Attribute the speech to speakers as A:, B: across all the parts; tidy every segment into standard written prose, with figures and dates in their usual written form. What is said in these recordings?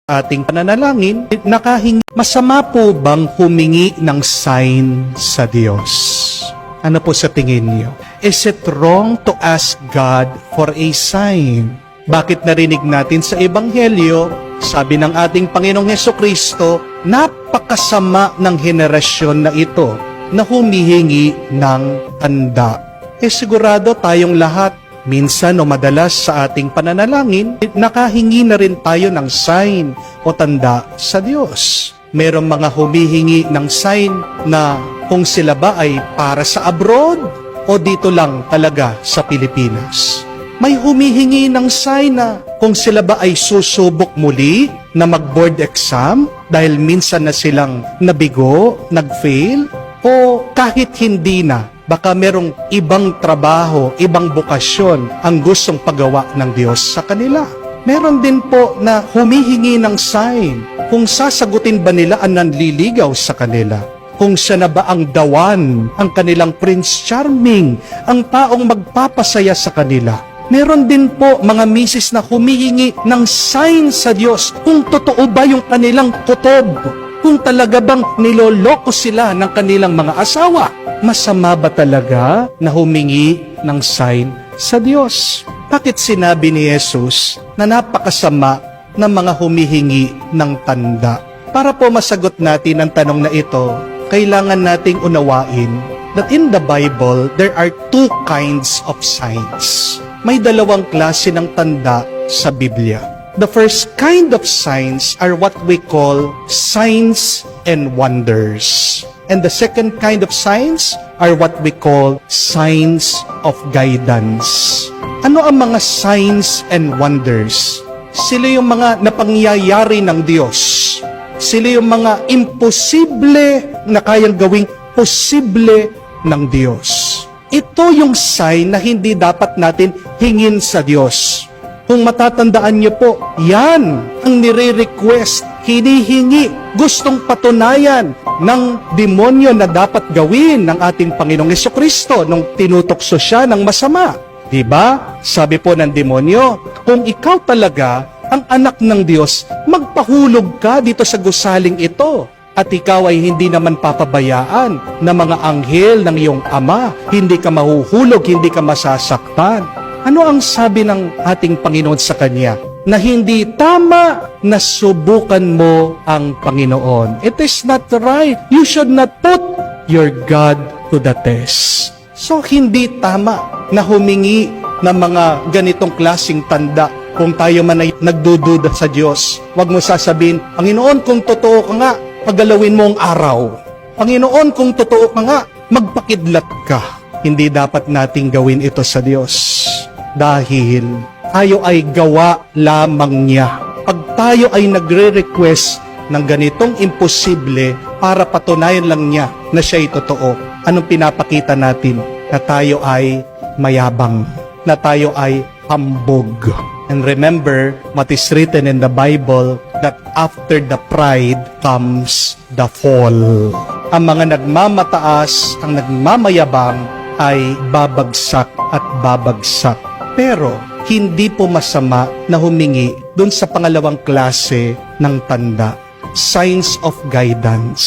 A: ating pananalangin, nakahingi. Masama po bang humingi ng sign sa Diyos? Ano po sa tingin niyo? Is it wrong to ask God for a sign? Bakit narinig natin sa Ebanghelyo, sabi ng ating Panginoong Hesukristo, napakasama ng henerasyon na ito na humihingi ng tanda. Sigurado tayong lahat, minsan o madalas sa ating pananalangin, nakahingi na rin tayo ng sign o tanda sa Diyos. Merong mga humihingi ng sign na kung sila ba ay para sa abroad o dito lang talaga sa Pilipinas. May humihingi ng sign na kung sila ba ay susubok muli na mag-board exam dahil minsan na silang nabigo, nag-fail, o kahit hindi na, baka merong ibang trabaho, ibang bukasyon ang gustong pagawa ng Diyos sa kanila. Meron din po na humihingi ng sign kung sasagutin ba nila ang nanliligaw sa kanila. Kung siya na ba ang dawan, ang kanilang Prince Charming, ang taong magpapasaya sa kanila. Meron din po mga misis na humihingi ng sign sa Diyos kung totoo ba yung kanilang kutob, kung talaga bang niloloko sila ng kanilang mga asawa. Masama ba talaga na humingi ng sign sa Diyos? Bakit sinabi ni Jesus na napakasama ng mga humihingi ng tanda? Para po masagot natin ang tanong na ito, kailangan nating unawain that in the Bible, there are two kinds of signs. May dalawang klase ng tanda sa Biblia. The first kind of signs are what we call signs and wonders. And the second kind of signs are what we call signs of guidance. Ano ang mga signs and wonders? Sila yung mga napangyayari ng Diyos. Sila yung mga imposible na kayang gawing posible ng Diyos. Ito yung sign na hindi dapat natin hingin sa Diyos. Kung matatandaan niyo po, yan ang nire-request, hinihingi, gustong patunayan ng demonyo na dapat gawin ng ating Panginoong Hesukristo nung tinutokso siya ng masama. Diba? Sabi po ng demonyo, kung ikaw talaga ang anak ng Diyos, magpahulog ka dito sa gusaling ito. At ikaw ay hindi naman papabayaan ng mga anghel ng iyong ama. Hindi ka mahuhulog, hindi ka masasaktan. Ano ang sabi ng ating Panginoon sa kanya? Na hindi tama na subukan mo ang Panginoon. It is not right. You should not put your God to the test. So, hindi tama na humingi ng mga ganitong klaseng tanda. Kung tayo man ay nagdududa sa Diyos, huwag mo sasabihin, Panginoon, kung totoo ka nga, pagalawin mo ang araw. Panginoon, kung totoo ka nga, magpakidlat ka. Hindi dapat nating gawin ito sa Diyos. Dahil tayo ay gawa lamang niya. Pag tayo ay nagre-request ng ganitong imposible para patunayan lang niya na siya ay totoo, anong pinapakita natin? Na tayo ay mayabang. Na tayo ay hambog. And remember what is written in the Bible, that after the pride comes the fall. Ang mga nagmamataas, ang nagmamayabang ay babagsak at babagsak. Pero hindi po masama na humingi dun sa pangalawang klase ng tanda, signs of guidance.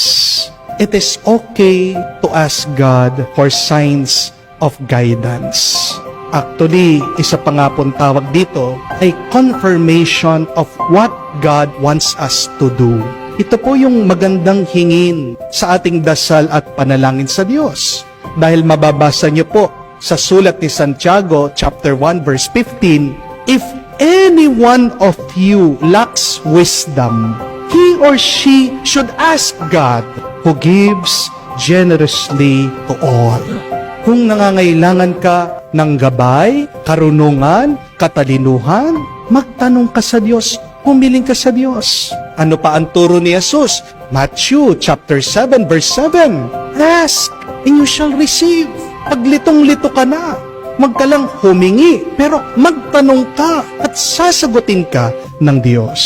A: It is okay to ask God for signs of guidance. Actually, isa pa nga pong tawag dito ay confirmation of what God wants us to do. Ito po yung magandang hingin sa ating dasal at panalangin sa Diyos. Dahil mababasa niyo po sa sulat ni Santiago, chapter 1, verse 15, if any one of you lacks wisdom, he or she should ask God, who gives generously to all. Kung nangangailangan ka ng gabay, karunungan, katalinuhan, magtanong ka sa Diyos, humiling ka sa Diyos. Ano pa ang turo ni Jesus? Matthew chapter 7 verse 7, ask and you shall receive. Paglitong-lito ka na, magkalang humingi, pero magtanong ka at sasagutin ka ng Diyos.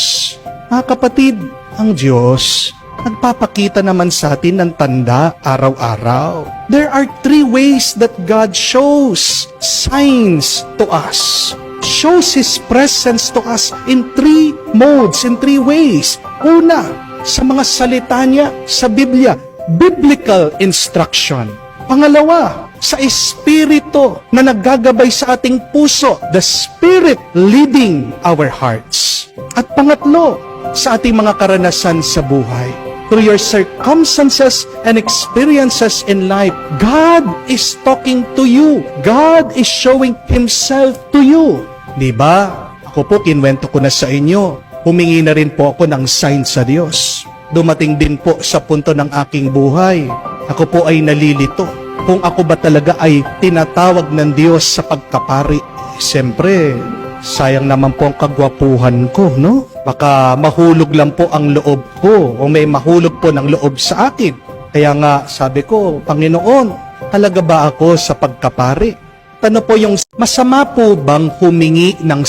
A: Mga kapatid, ang Diyos nagpapakita naman sa atin ng tanda araw-araw. There are 3 ways that God shows signs to us. shows His presence to us in three modes, in three ways. Una, sa mga salita niya sa Biblia, biblical instruction. Pangalawa, sa Espiritu na naggagabay sa ating puso, the Spirit leading our hearts. At pangatlo, sa ating mga karanasan sa buhay. Through your circumstances and experiences in life, God is talking to you. God is showing Himself to you. Diba? Ako po, kinwento ko na sa inyo. Humingi na rin po ako ng sign sa Diyos. Dumating din po sa punto ng aking buhay. Ako po ay nalilito. Kung ako ba talaga ay tinatawag ng Diyos sa pagkapari. Siyempre, sayang naman po ang kagwapuhan ko, no? Baka mahulog lang po ang loob ko o may mahulog po ng loob sa akin. Kaya nga, sabi ko, Panginoon, talaga ba ako sa pagkapari? Ano po yung masama po bang humingi ng